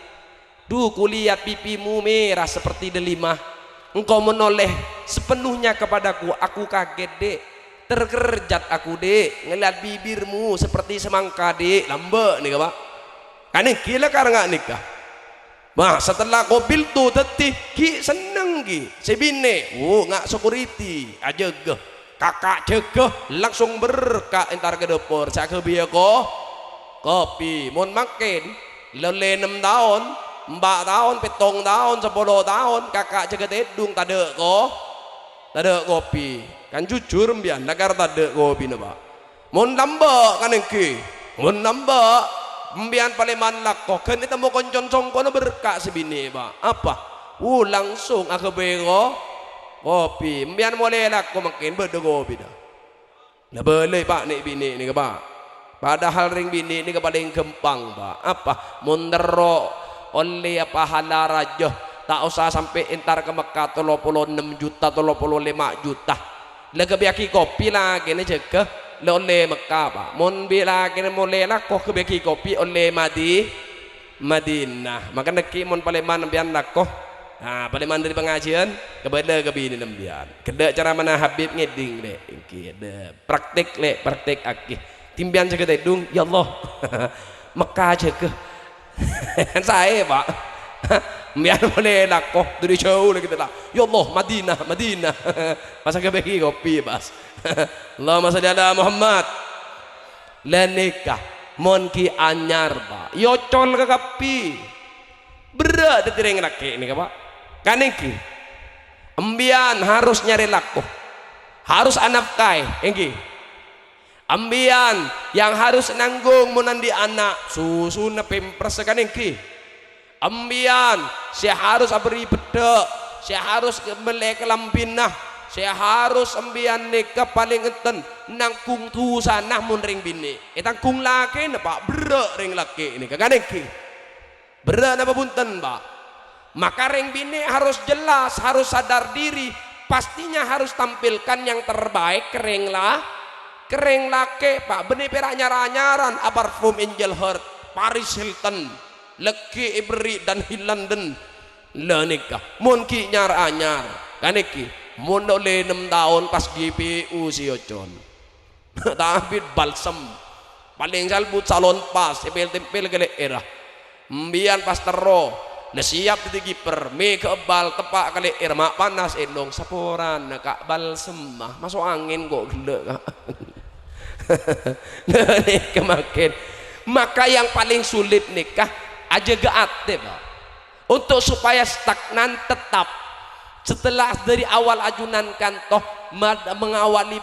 Duh kulihat pipimu merah seperti delimah. Engkau menoleh sepenuhnya kepadaku, aku kaget dek. Terkerjat aku dek, ngeliat bibirmu seperti semangka dek, lambe nih Pak. Kan gila karena nikah. Bah setelah kobil tu tetih ki seneng ki sebine ngak security aja ge kakak jegeh langsung berkak entar ke dapur sak biar kopi mun makin lele 6 tahun 4 tahun 7 tahun 10 tahun kakak jaga tedung tade kopi kan jujur mbian nakar tade kopi na Pak mun nambah kan engke mun nambah Mbian paleman lako kan itu mau koncon songkono berkak sebini Pak apa langsung aku bego kopi mbian mulai lako makin berde kopi dah nah boleh Pak nih bini nih Pak padahal ring bini ini paling gempang Pak apa mundero oleh apa halarajo tak usah sampai entar ke Mekah 36 juta 35 juta lega biaki kopi lagi nih jaga oleh Mekah Pak mun bila kini mulai lah kok kebeki kopi oleh Madinah maka neki mun paleman nembian lah kok paleman dari pengajian kepada kebini nembian keda cara mana Habib ngeding deh keda praktik akih timbian jaga tedung ya Allah Mekah jaga saya Pak biar boleh lah kok dari jauh lagi lah ya Allah Madinah masa kebeki kopi Bas Allahumma shalli ala Muhammad lenikah monki anyar Pak yocol ke kapi berat ring laki ini Pak kan ini embian harus nyari laku harus anafkai ini embian yang harus nanggung menandi anak susu na pempres kan ini embian saya harus beri bedek saya harus melek lampinah saya harus embian nikah paling enten nangkung tu sana mun ring bini etang kung laki na Pak berak ring laki ini kan iki berak napa punten Pak maka ring bini harus jelas harus sadar diri pastinya harus tampilkan yang terbaik kering laki Pak benih perak nyaran parfum Angel Heart Paris Hilton Leki Ibri dan Hilanden le nikah mun ki nyar anyar kan iki mun oleh 6 tahun pas GPU si Ocon tapi balsam paling salbut salon pas tempel ke era mbian pas tero le siap di kiper me kebal tepak kali era mak panas endong saporan kak balsam masuk angin kok gede kak nikah makin maka yang paling sulit nikah aja gaate Pak untuk supaya stagnan tetap setelah dari awal ajunan kantoh mengawali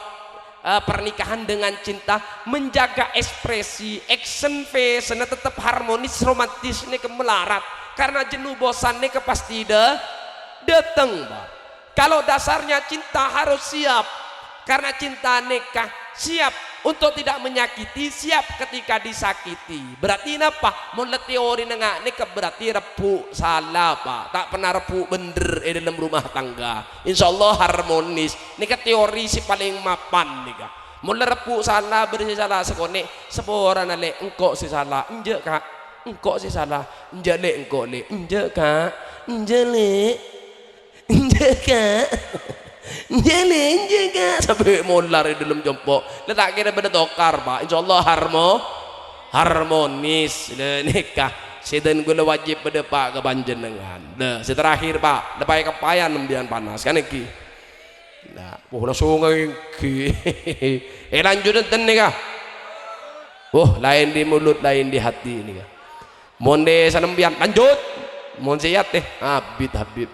pernikahan dengan cinta menjaga ekspresi action face tetap harmonis romantis ini kemelarat karena jenuh bosan ini pasti datang kalau dasarnya cinta harus siap karena cinta nikah siap untuk tidak menyakiti, siap ketika disakiti. Berarti apa? Mulai teori nengak ini berarti repuk salah pak, tak pernah repuk bener dalam rumah tangga. Insya Allah harmonis. Ini ke teori si paling mapan nih kak. Mulai repuk salah bersih salah sekonek sepora nale engkau si salah enjek kak, engkau si salah enjek le engkau le enjek kak, enjek le enjek kak. Jalan sampai molar di dalam jompo. Letak kira pada tokar pak. Insyaallah harmonis nikah. Sedan gula wajib pada pak kebanjenengan. Nah, terakhir pak, lepai kepayan nembian panas kan iki. Nah, langsung iki. Lanjut enten nikah. Lain di mulut, lain di hati ini kah. Monde sanembian lanjut. Mon siat teh. Habib.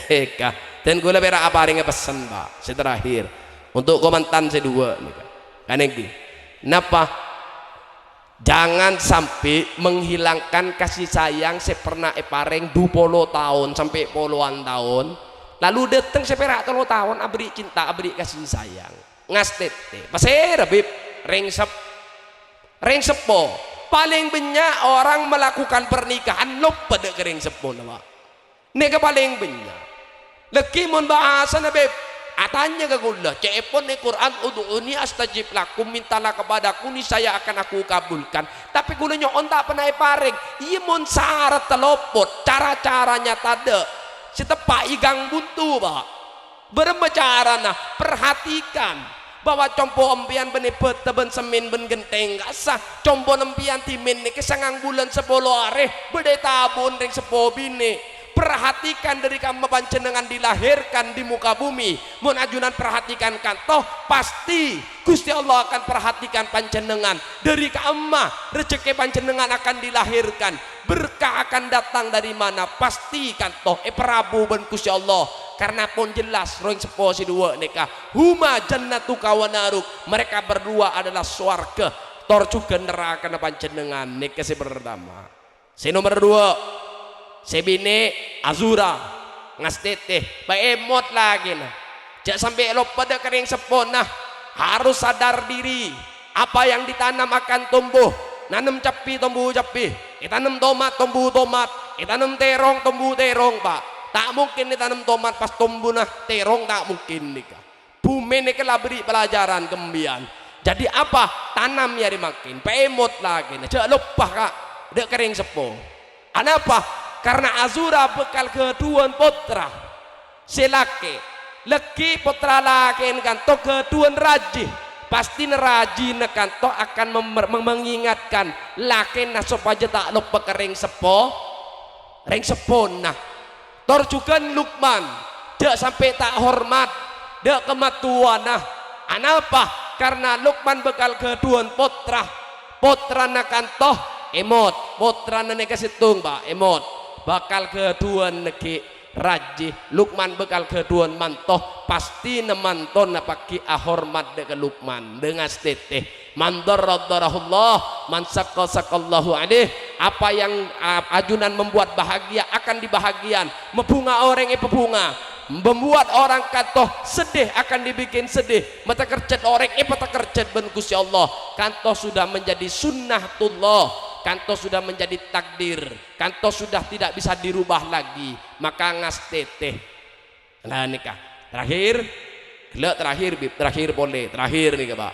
Nikah dan gue lebih apa ringnya pesan pak terakhir untuk komandan sedua nikah kan ini kenapa jangan sampai menghilangkan kasih sayang sepernah pareng 20 tahun sampai puluhan tahun lalu datang seperak 3 tahun abri cinta abri kasih sayang ngastete pasir Habib ring sepo paling banyak orang melakukan pernikahan lupa dek kering sepon nama. Nega paling banyak. Lagi mon bahasa nabi. Atanya ke gula. Cepon ni Quran udu'uni astajib lakum mintalah kepadaku ni saya akan aku kabulkan. Tapi gulanya on tak pernah paring. Iya mon syarat telopot. Cara-caranya tada. Sitepak igang buntu pak. Berbicara nah perhatikan. Bahwa compo empian beni peta ben semin ben genteng gasah compo empian timin ni kesangang bulan 10 hari bede tabun ring 10 bini perhatikan dari kamu panjenengan dilahirkan di muka bumi mun ajunan perhatikan kantoh pasti Gusti Allah akan perhatikan panjenengan dari kamu rezeki panjenengan akan dilahirkan berkah akan datang dari mana pasti kantoh Prabu ben Gusti Allah karena pun jelas roing sepo si dua nikah huma jannatu kawanaruk mereka berdua adalah swarga tor juga neraka na panjenengan nikah si pertama si nomor 2 si bini Azura ngastete emot lagi nah jangan sampai lupa pada kering sepo nah harus sadar diri apa yang ditanam akan tumbuh nanam capi tumbuh capi itanam tomat tumbuh tomat itanam terong tumbuh terong pak tak mungkin ditanam tomat pas tumbuh nah terong tak mungkin nikah bumi ini lah beri pelajaran kembian jadi apa tanam ya dimakin emot lagi nah jangan lupa kak dek kering sepo kenapa karena Azura bekal kedua putra silake leki putra laki kan to kedua raji pasti neraji nekan to akan mengingatkan laki nah supaya tak lupa kering sepo ring sepon nah tor juga Lukman dia sampai tak hormat dia kematuan nah kenapa karena Lukman bekal kedua putra nakan toh emot putra nane kasitung pak emot bakal kedua neki raji Lukman bekal kedua mantoh pasti nemanton napaki ahormat dek Lukman dengan teteh mandarraddarahullah mansakasakallahu alaih apa yang ajunan membuat bahagia akan dibahagian membunga orang pebunga membuat orang kantoh sedih akan dibikin sedih mata kerjat orang mata kerjat ben Gusti Allah kantoh sudah menjadi sunnatullah kantoh sudah menjadi takdir kantoh sudah tidak bisa dirubah lagi maka ngastete nah nikah terakhir boleh terakhir nih pak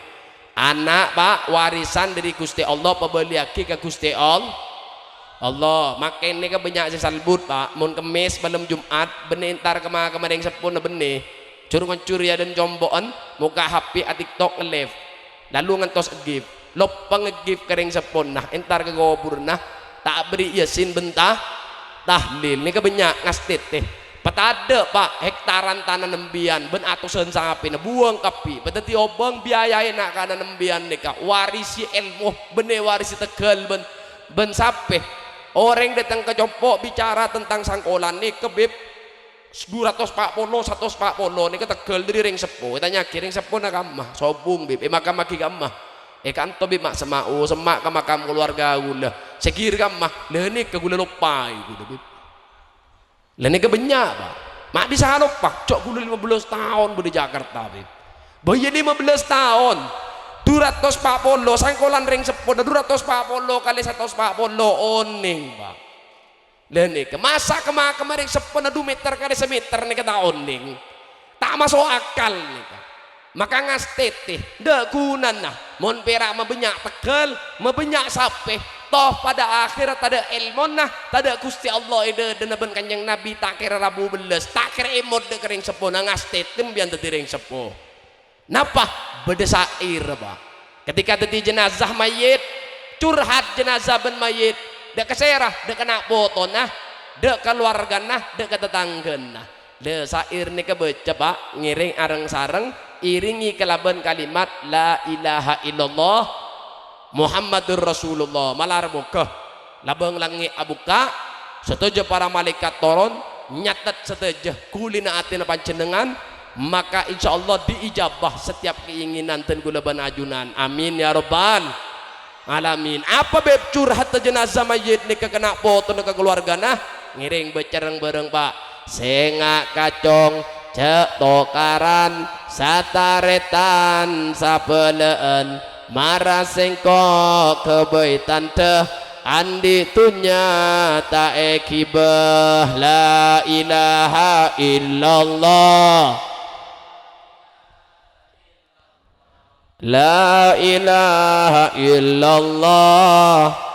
anak pak warisan dari Gusti Allah pembeliaki ke Gusti Allah makin ini banyak salbut pak mun kemis malam Jumat benentar kemarin sepun benih curung ya dan jomboan muka HP a TikTok nge-live lalu ngantos gift lopang nge-gift kering sepun nah entar ke gobur nah tak beri yasin bentah tahlil ini kebanyak ngastit teh petada pak hektaran tanah nembian ben atusan sangapi na buang kapi petati obang biayain nak kana nembian nikah warisi ilmu bene warisi tegal ben sape orang datang ke jompo bicara tentang sangkolan nih kebib 240 140 nih ketegal dari ring sepo tanya kiring sepo na kamah sobung bib makam maki kamah kanto bib mak semau semak ke makam keluarga gula sekir kamah lenik ke gula lupai gitu bib lenik ke banyak pak mak bisa lupa cok kulo 15 tahun di Jakarta bib bayi 15 tahun 240 sangkolan ring 10 240 kali 140 oning pak lene ke masa kemarin 10 2 meter kali 1 meter nih kata oning tak masuk akal nih pak maka ngasteteh dak kunan nah mon perak mabenyak tekel mabenyak sape toh pada akhirat ada ilmu nah tada Gusti Allah ide denaben kanjeng Nabi tak kira Rabu beles tak kira emot de kering sepo na ngasteteh bian tadi ring sepo napa beda sair pak ketika tadi jenazah mayit curhat jenazah ben mayit dak keserah dak kena foto nah dak keluarga nah dak ketetanggen nah de sair nih kebaca pak ngiring areng sareng iringi kelaban kalimat la ilaha illallah Muhammadur Rasulullah malar buka labang langi abuka setuju para malaikat turun nyatet setuju kulina atina panjenengan maka insya Allah diijabah setiap keinginan dan gulaban ajunan amin ya rabbal alamin apa beb curhat jenazah mayit nih kena foto nih keluarga nah ngiring becereng bareng pak sengak kacong cek tokaran sataretan sapeleen marah sengkok kebaitan teh andi tunya tak ekibah la ilaha illallah la ilaha illallah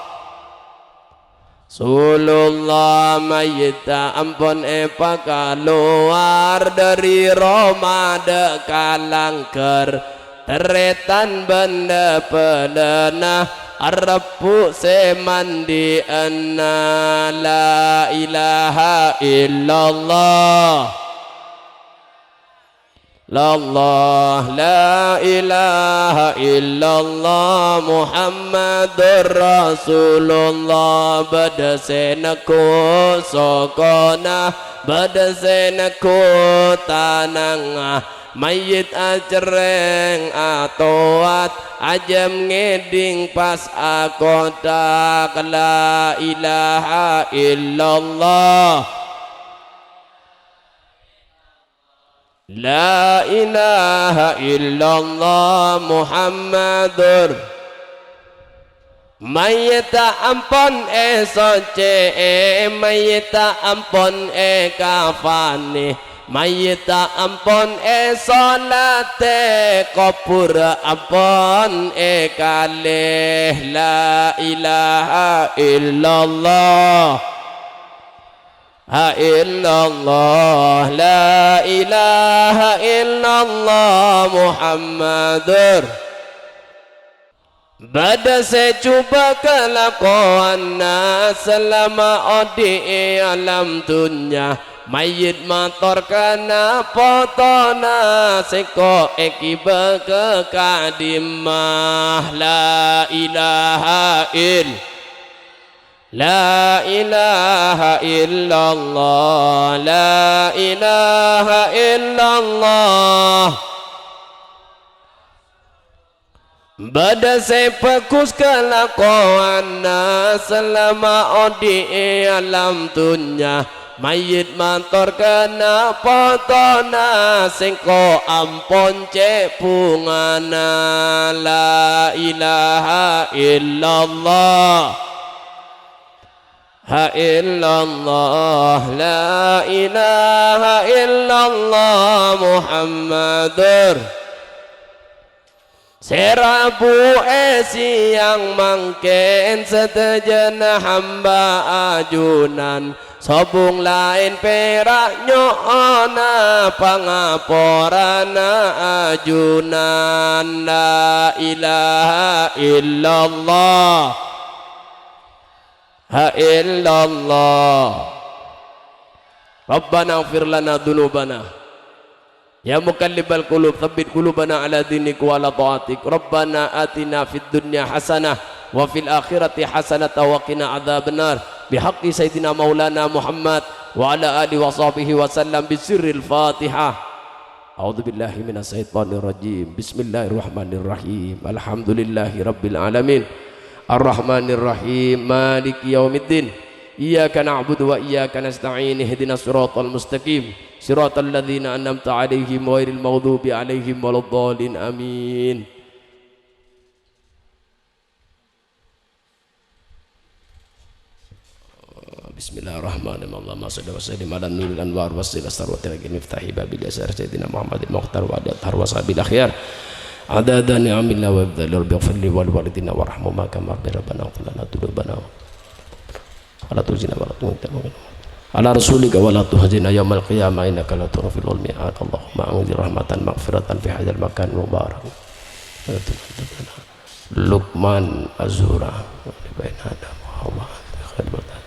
Sulullah mayita ampun epa keluar dari Roma dekalangker teretan benda pelena arrepu semandi anna la ilaha illallah Allah la ilaha illallah Muhammadur Rasulullah badasenaku sokona badasenaku tanangah mayit acereng atoat ajam ngeding pas akotak la ilaha illallah La ilaha illallah Muhammadur Mayita ampon soce mayita ampon kafani mayita ampon solate kopur ampon kalih la ilaha illallah Ha illallah la ilaha illallah Muhammadur Bada secuba kelakuan selama odi alam dunya mayit mator kana potona seko ekiba kekadimah la ilaha illallah La ilaha illallah La ilaha illallah Bada sepekus kelakuan selama odi alam dunya mayit mantor kena potona sengko ampon cepungana la ilaha illallah Ha illallah la ilaha illallah Muhammadur Serabu siang mangken setejen hamba ajunan Sobung lain perak nyona pangaporana ajunan La ilaha illallah Ha illallah Rabbana ighfir lana dhunubana Ya mukallibal qulub tsabbit qulubana ala dinik wa ala ta'atik Rabbana atina fid dunya hasanah wa fil akhirati hasanah wa qina adzabannar bihaqqi sayyidina maulana Muhammad wa ala alihi wa sahbihi wa sallam bisirril Fatihah A'udzu billahi minasy syaithanir rajim Bismillahirrahmanirrahim Alhamdulillahi rabbil alamin Ar-Rahmanir Rahim Maliki yaumiddin Iyyaka na'budu wa iyyaka nasta'in ihdinas siratal mustaqim Siratal ladzina an'amta 'alaihim ghairil maghdubi 'alaihim waladdallin. Amin. Bismillahirrahmanirrahim. Allahumma shalli wa sallim ala nuril anwar wasil astarwatil miftahi babil yasar sayyidina Muhammadin mukhtar wa adhar wa sahabil akhyar adada ni'amillah wa ibdal rabbi ighfirli wal walidina warhamhuma kama rabbana qulana tudubana ala tuzina wa la tu'mina ala rasulika wa la tuhzina yaumal qiyamah innaka la tughfirul mi'ad. Allahumma anzil rahmatan maghfiratan fi hadzal makan mubarak. Luqman Azura baina adam wa khadmatan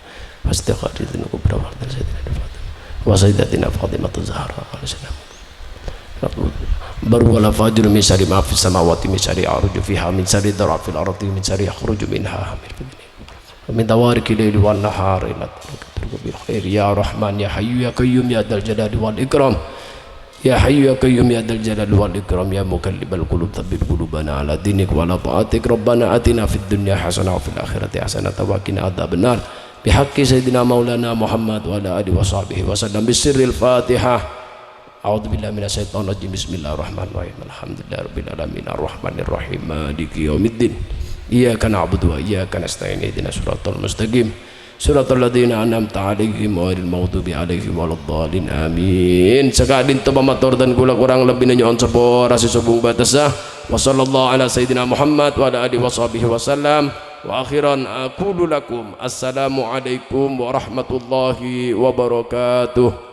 Fastighfirullah kubra wa sayyidatina Fatimah az-Zahra baru wala fajr min syarri ma fis samawati min syarri arju fiha min syarri darafil ardi min syarri yakhruju minha min tawariki layli wan nahari ila bil khair ya rahman ya hayyu ya qayyum ya dzal jalali wal ikram ya hayyu ya qayyum ya dzal jalali wal ikram ya mukallibal qulub tsabbit qulubana ala dinik wa la ta'atik rabbana atina fid dunya hasanah wa fil akhirati hasanah wa qina adzabannar bihaqqi sayyidina maulana Muhammad wa ala alihi wa sahbihi wa sallam bisirril Fatihah. A'udzu billahi minasyaitonir rajim. Bismillahirrahmanirrahim. Alhamdulillahirabbil alamin arrahmanir rahim maliki yaumiddin. Iyyaka na'budu wa iyyaka nasta'in ihdinas siratal mustaqim siratal ladzina an'amta 'alaihim ghairil maghdubi 'alaihim waladdallin. Amin. Sakadin to pamatur dan kula kurang lebih nyon sepora sesubung batasah. Wa sallallahu ala sayyidina Muhammad wa ala alihi wa sahbihi wasallam. Wa akhiran aqulu lakum assalamu alaikum warahmatullahi wabarakatuh.